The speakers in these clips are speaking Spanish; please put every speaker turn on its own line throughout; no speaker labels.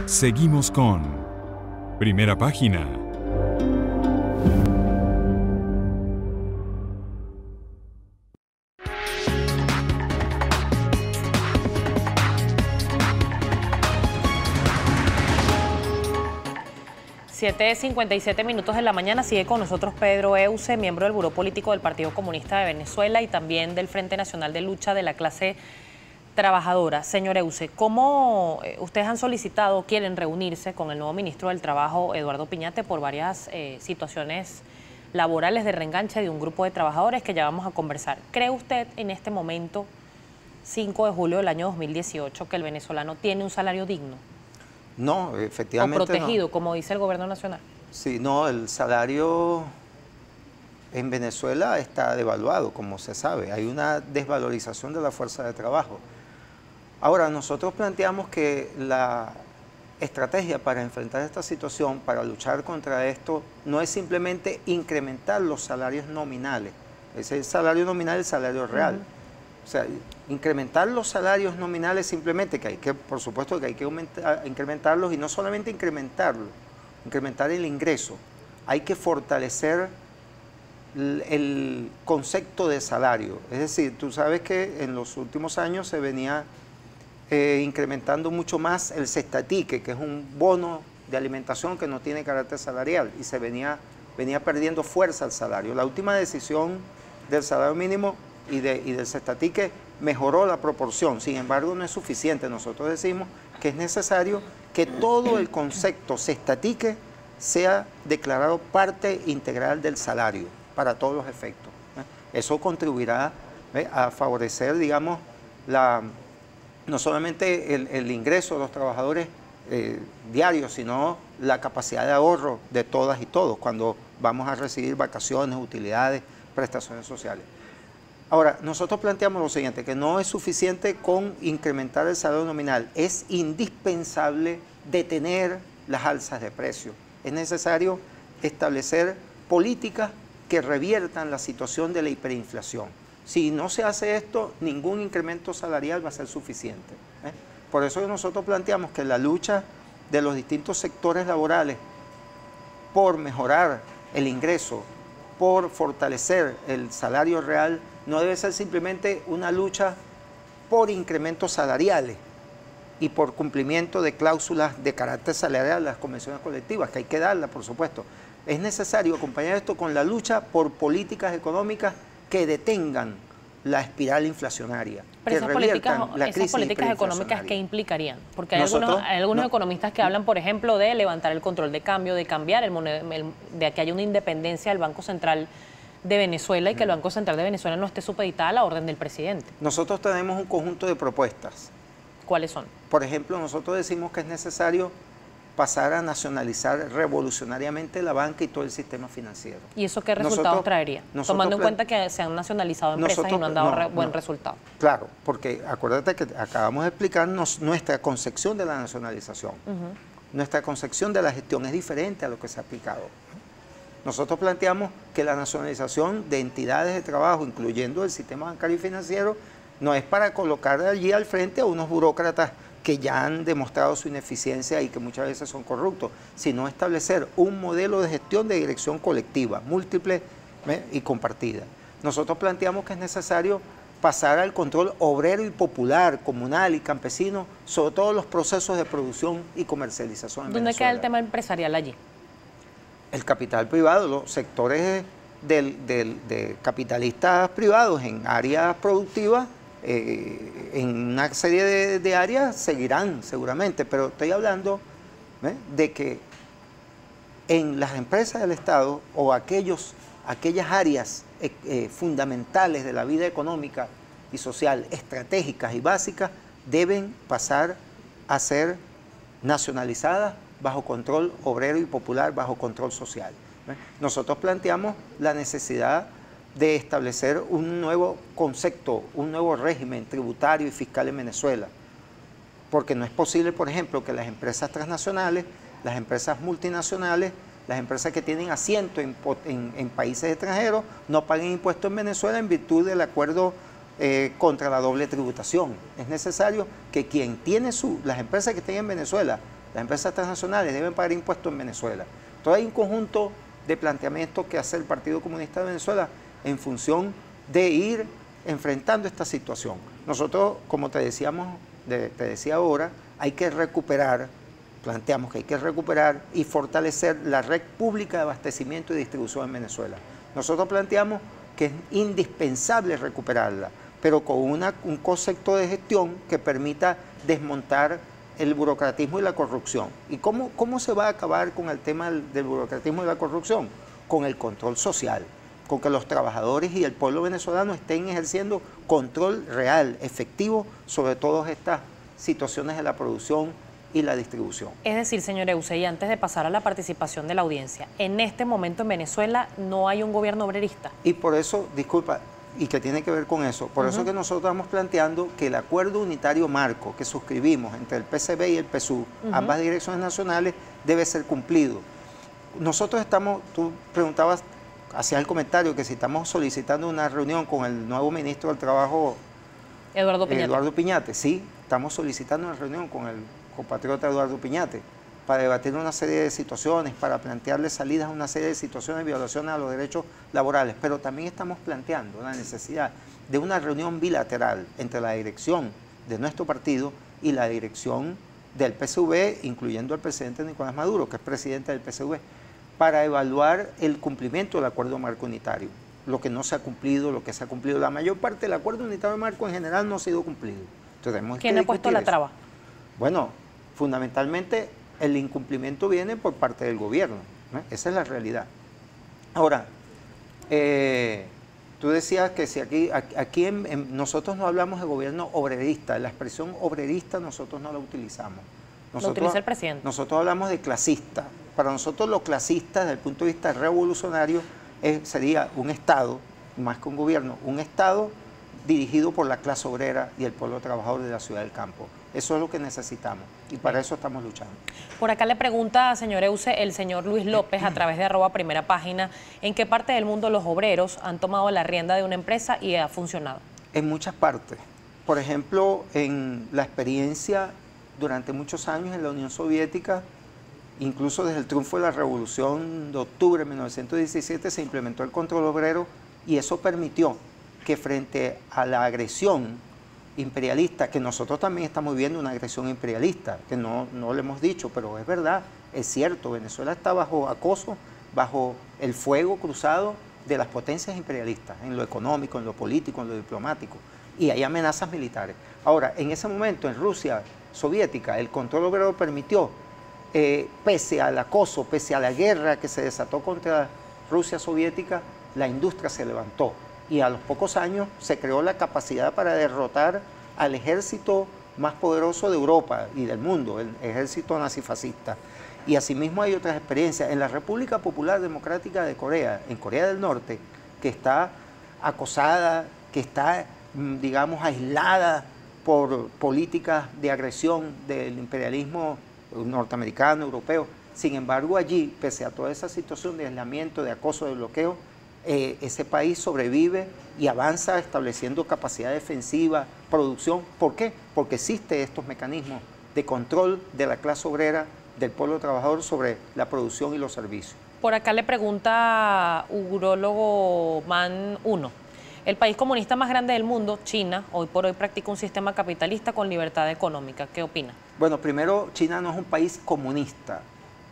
Seguimos con Primera Página.
Siete 57 minutos de la mañana. Sigue con nosotros Pedro Euse, miembro del Buró Político del Partido Comunista de Venezuela y también del Frente Nacional de Lucha de la Clase Trabajadora. Señor Euse, ¿cómo ustedes han solicitado, quieren reunirse con el nuevo ministro del Trabajo, Eduardo Piñate, por varias situaciones laborales de reenganche de un grupo de trabajadores que ya vamos a conversar? ¿Cree usted en este momento, 5 de julio del año 2018, que el venezolano tiene un salario digno?
No, efectivamente
o protegido,
no.
como dice el gobierno nacional.
Sí, no, el salario en Venezuela está devaluado, como se sabe. Hay una desvalorización de la fuerza de trabajo. Ahora, nosotros planteamos que la estrategia para enfrentar esta situación, para luchar contra esto, no es simplemente incrementar los salarios nominales. Ese salario nominal es el salario real. O sea, incrementar los salarios nominales simplemente, que hay que, por supuesto que hay que incrementarlos, y no solamente incrementarlos, incrementar el ingreso. Hay que fortalecer el concepto de salario. Es decir, tú sabes que en los últimos años se venía incrementando mucho más el cestatique, que es un bono de alimentación que no tiene carácter salarial, y se venía perdiendo fuerza el salario. La última decisión del salario mínimo y del cestatique mejoró la proporción, sin embargo no es suficiente. Nosotros decimos que es necesario que todo el concepto cestatique sea declarado parte integral del salario para todos los efectos. Eso contribuirá a favorecer, digamos, no solamente el ingreso de los trabajadores diarios, sino la capacidad de ahorro de todas y todos cuando vamos a recibir vacaciones, utilidades, prestaciones sociales. Ahora, nosotros planteamos lo siguiente, que no es suficiente con incrementar el salario nominal, es indispensable detener las alzas de precios. Es necesario establecer políticas que reviertan la situación de la hiperinflación. Si no se hace esto, ningún incremento salarial va a ser suficiente. Por eso nosotros planteamos que la lucha de los distintos sectores laborales por mejorar el ingreso, por fortalecer el salario real, no debe ser simplemente una lucha por incrementos salariales y por cumplimiento de cláusulas de carácter salarial, las convenciones colectivas, que hay que darlas, por supuesto. Es necesario acompañar esto con la lucha por políticas económicas que detengan la espiral inflacionaria.
Pero esas políticas económicas, ¿qué implicarían? Porque hay algunos economistas que hablan, por ejemplo, de levantar el control de cambio, de cambiar de que haya una independencia del Banco Central de Venezuela y que el Banco Central de Venezuela no esté supeditada a la orden del presidente.
Nosotros tenemos un conjunto de propuestas.
¿Cuáles son?
Por ejemplo, nosotros decimos que es necesario pasar a nacionalizar revolucionariamente la banca y todo el sistema financiero.
¿Y eso qué resultados traería? Tomando en cuenta que se han nacionalizado empresas y no han dado buen resultado.
Claro, porque acuérdate que acabamos de explicarnos nuestra concepción de la nacionalización. Nuestra concepción de la gestión es diferente a lo que se ha aplicado. Nosotros planteamos que la nacionalización de entidades de trabajo, incluyendo el sistema bancario y financiero, no es para colocar allí al frente a unos burócratas que ya han demostrado su ineficiencia y que muchas veces son corruptos, sino establecer un modelo de gestión de dirección colectiva, múltiple y compartida. Nosotros planteamos que es necesario pasar al control obrero y popular, comunal y campesino, sobre todos los procesos de producción y comercialización en Venezuela.
¿Dónde queda el tema empresarial allí?
El capital privado, los sectores de capitalistas privados en áreas productivas, en una serie de áreas seguirán seguramente, pero estoy hablando de que en las empresas del Estado o aquellas áreas fundamentales de la vida económica y social, estratégicas y básicas, deben pasar a ser nacionalizadas bajo control obrero y popular, bajo control social. Nosotros planteamos la necesidad de establecer un nuevo concepto, un nuevo régimen tributario y fiscal en Venezuela, porque no es posible, por ejemplo, que las empresas transnacionales, las empresas multinacionales, las empresas que tienen asiento en países extranjeros no paguen impuestos en Venezuela en virtud del acuerdo contra la doble tributación. Es necesario que quien tiene las empresas que estén en Venezuela las empresas transnacionales deben pagar impuestos en Venezuela. Entonces hay un conjunto de planteamientos que hace el Partido Comunista de Venezuela en función de ir enfrentando esta situación. Nosotros, como te decía ahora, hay que recuperar, planteamos que hay que recuperar y fortalecer la red pública de abastecimiento y distribución en Venezuela. Nosotros planteamos que es indispensable recuperarla, pero con un concepto de gestión que permita desmontar el burocratismo y la corrupción. ¿Y cómo se va a acabar con el tema del burocratismo y la corrupción? Con el control social, con que los trabajadores y el pueblo venezolano estén ejerciendo control real, efectivo, sobre todas estas situaciones de la producción y la distribución.
Es decir, señor Euse, y antes de pasar a la participación de la audiencia, en este momento en Venezuela no hay un gobierno obrerista.
Y por eso, disculpa, y que tiene que ver con eso, por eso que nosotros estamos planteando que el acuerdo unitario marco que suscribimos entre el PCB y el PSUV, ambas direcciones nacionales, debe ser cumplido. Nosotros estamos, tú preguntabas, hacías el comentario que si estamos solicitando una reunión con el nuevo ministro del Trabajo, Eduardo Piñate. Sí, estamos solicitando una reunión con el compatriota Eduardo Piñate para debatir una serie de situaciones, para plantearle salidas a una serie de situaciones de violaciones a los derechos laborales, pero también estamos planteando la necesidad de una reunión bilateral entre la dirección de nuestro partido y la dirección del PSV, incluyendo al presidente Nicolás Maduro, que es presidente del PSV, para evaluar el cumplimiento del acuerdo marco unitario, lo que no se ha cumplido, lo que se ha cumplido. La mayor parte del acuerdo unitario marco en general no ha sido cumplido. Entonces,
¿quién ha puesto la traba?
Bueno, fundamentalmente el incumplimiento viene por parte del gobierno, ¿no? Esa es la realidad. Ahora, tú decías que si aquí nosotros no hablamos de gobierno obrerista, la expresión obrerista nosotros no la utilizamos.
Lo utiliza el presidente.
Nosotros hablamos de clasista. Para nosotros los clasistas, desde el punto de vista revolucionario, sería un Estado, más que un gobierno, un Estado dirigido por la clase obrera y el pueblo trabajador de la ciudad del campo. Eso es lo que necesitamos y para eso estamos luchando.
Por acá le pregunta, señor Euse, el señor Luis López, a través de @primera página, ¿en qué parte del mundo los obreros han tomado la rienda de una empresa y ha funcionado?
En muchas partes. Por ejemplo, en la experiencia durante muchos años en la Unión Soviética, incluso desde el triunfo de la Revolución de Octubre de 1917 se implementó el control obrero y eso permitió que frente a la agresión imperialista, que nosotros también estamos viviendo una agresión imperialista, que no lo hemos dicho, pero es verdad, es cierto, Venezuela está bajo acoso, bajo el fuego cruzado de las potencias imperialistas, en lo económico, en lo político, en lo diplomático, y hay amenazas militares. Ahora, en ese momento en Rusia soviética, el control obrero permitió, pese al acoso, pese a la guerra que se desató contra Rusia soviética, la industria se levantó. Y a los pocos años se creó la capacidad para derrotar al ejército más poderoso de Europa y del mundo, el ejército nazifascista. Y asimismo hay otras experiencias. En la República Popular Democrática de Corea, en Corea del Norte, que está acosada, que está, digamos, aislada por políticas de agresión del imperialismo norteamericano, europeo. Sin embargo, allí, pese a toda esa situación de aislamiento, de acoso, de bloqueo, ese país sobrevive y avanza estableciendo capacidad defensiva, producción. ¿Por qué? Porque existen estos mecanismos de control de la clase obrera, del pueblo trabajador sobre la producción y los servicios.
Por acá le pregunta Urólogo Man 1. El país comunista más grande del mundo, China, hoy por hoy practica un sistema capitalista con libertad económica. ¿Qué opina?
Bueno, primero, China no es un país comunista.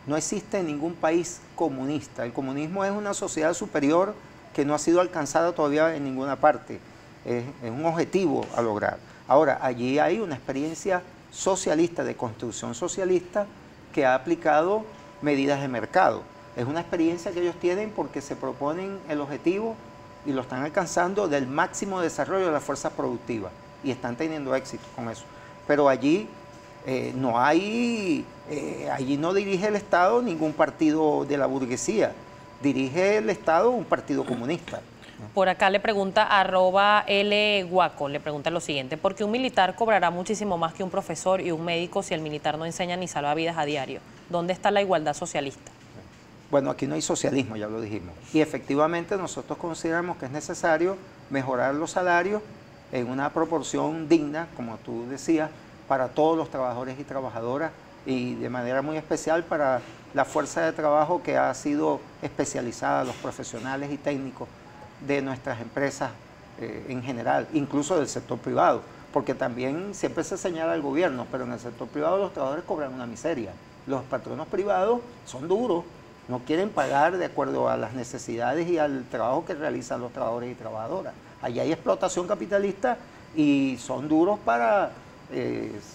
No existe ningún país comunista. El comunismo es una sociedad superior que no ha sido alcanzada todavía en ninguna parte. Es un objetivo a lograr. Ahora, allí hay una experiencia socialista, de construcción socialista, que ha aplicado medidas de mercado. Es una experiencia que ellos tienen porque se proponen el objetivo y lo están alcanzando del máximo desarrollo de las fuerzas productivas y están teniendo éxito con eso. Pero allí allí no dirige el Estado ningún partido de la burguesía, dirige el Estado un partido comunista.
Por acá le pregunta @LGuaco, le pregunta lo siguiente: ¿por qué un militar cobrará muchísimo más que un profesor y un médico si el militar no enseña ni salva vidas a diario? ¿Dónde está la igualdad socialista?
Bueno, aquí no hay socialismo, ya lo dijimos. Y efectivamente nosotros consideramos que es necesario mejorar los salarios en una proporción digna, como tú decías, para todos los trabajadores y trabajadoras y de manera muy especial para la fuerza de trabajo que ha sido especializada, los profesionales y técnicos de nuestras empresas en general, incluso del sector privado, porque también siempre se señala al gobierno, pero en el sector privado los trabajadores cobran una miseria. Los patronos privados son duros, no quieren pagar de acuerdo a las necesidades y al trabajo que realizan los trabajadores y trabajadoras. Allí hay explotación capitalista y son duros para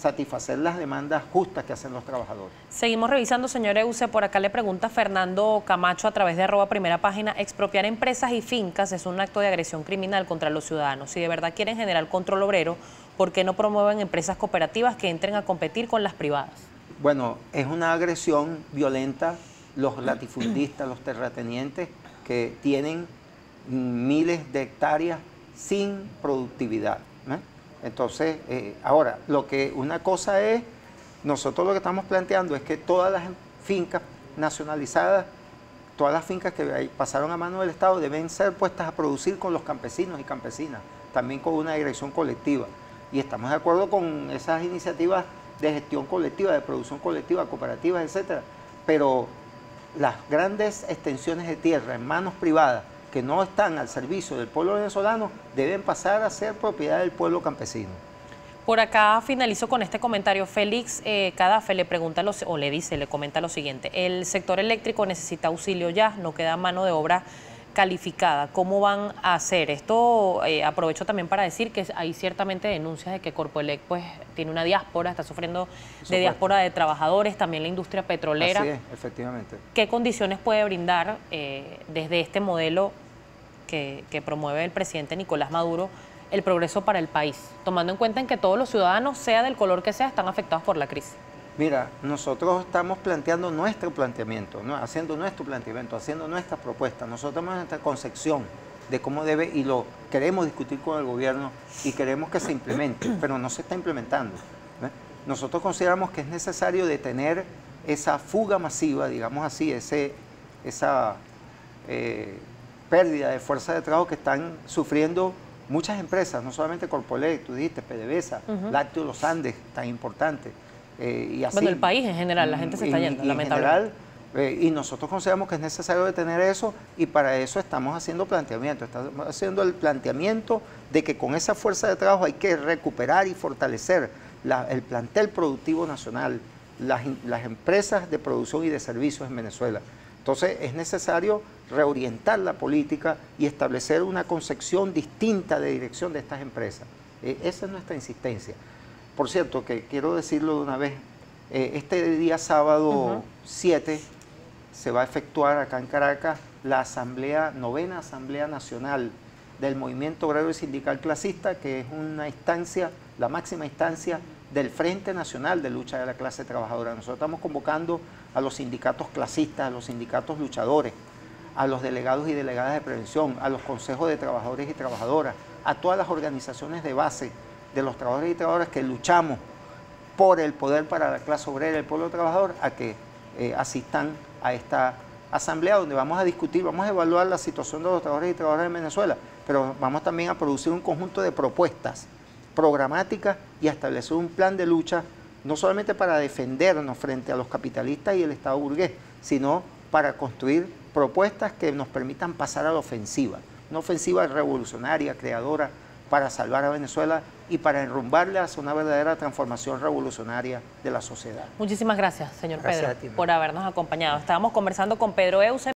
satisfacer las demandas justas que hacen los trabajadores.
Seguimos revisando, señor Euse. Por acá le pregunta Fernando Camacho a través de @primerapágina: expropiar empresas y fincas es un acto de agresión criminal contra los ciudadanos. Si de verdad quieren generar control obrero, ¿por qué no promueven empresas cooperativas que entren a competir con las privadas?
Bueno, es una agresión violenta. Los latifundistas, los terratenientes que tienen miles de hectáreas sin productividad, ¿no? Entonces, ahora, una cosa es, nosotros lo que estamos planteando es que todas las fincas nacionalizadas, todas las fincas que pasaron a mano del Estado deben ser puestas a producir con los campesinos y campesinas, también con una dirección colectiva. Y estamos de acuerdo con esas iniciativas de gestión colectiva, de producción colectiva, cooperativas, etcétera. Pero las grandes extensiones de tierra en manos privadas que no están al servicio del pueblo venezolano deben pasar a ser propiedad del pueblo campesino.
Por acá finalizo con este comentario. Félix Cadafe le pregunta, le comenta lo siguiente: el sector eléctrico necesita auxilio ya, no queda mano de obra calificada. ¿Cómo van a hacer esto? Aprovecho también para decir que hay ciertamente denuncias de que Corpoelec pues tiene una diáspora, está sufriendo de diáspora de trabajadores, también la industria petrolera.
Así es, efectivamente.
¿Qué condiciones puede brindar desde este modelo que promueve el presidente Nicolás Maduro el progreso para el país, tomando en cuenta en que todos los ciudadanos, sea del color que sea, están afectados por la crisis?
Mira, nosotros estamos planteando nuestro planteamiento, ¿no? Haciendo nuestro planteamiento, haciendo nuestras propuestas. Nosotros tenemos nuestra concepción de cómo debe, y lo queremos discutir con el gobierno y queremos que se implemente, pero no se está implementando, ¿no? Nosotros consideramos que es necesario detener esa fuga masiva, digamos así, esa pérdida de fuerza de trabajo que están sufriendo muchas empresas, no solamente Corpoelec, tú dijiste, PDVSA, Lácteos Los Andes, tan importante. Y así,
bueno, el país en general, la gente se está yendo, lamentablemente.
Y nosotros consideramos que es necesario detener eso, y para eso estamos haciendo planteamientos. Estamos haciendo el planteamiento de que con esa fuerza de trabajo hay que recuperar y fortalecer el plantel productivo nacional, las empresas de producción y de servicios en Venezuela. Entonces es necesario reorientar la política y establecer una concepción distinta de dirección de estas empresas. Esa es nuestra insistencia. Por cierto, que quiero decirlo de una vez, este día sábado 7 se va a efectuar acá en Caracas la novena Asamblea Nacional del Movimiento Obrero y Sindical Clasista, que es una instancia, la máxima instancia del Frente Nacional de Lucha de la Clase Trabajadora. Nosotros estamos convocando a los sindicatos clasistas, a los sindicatos luchadores, a los delegados y delegadas de prevención, a los consejos de trabajadores y trabajadoras, a todas las organizaciones de base de los trabajadores y trabajadoras que luchamos por el poder para la clase obrera y el pueblo trabajador, a que asistan a esta asamblea donde vamos a discutir, vamos a evaluar la situación de los trabajadores y trabajadoras en Venezuela, pero vamos también a producir un conjunto de propuestas programáticas y a establecer un plan de lucha, no solamente para defendernos frente a los capitalistas y el Estado burgués, sino para construir propuestas que nos permitan pasar a la ofensiva, una ofensiva revolucionaria, creadora, para salvar a Venezuela y para enrumbarle hacia una verdadera transformación revolucionaria de la sociedad.
Muchísimas gracias, señor Pedro,
Gracias a ti,
por habernos acompañado. Estábamos conversando con Pedro Euse.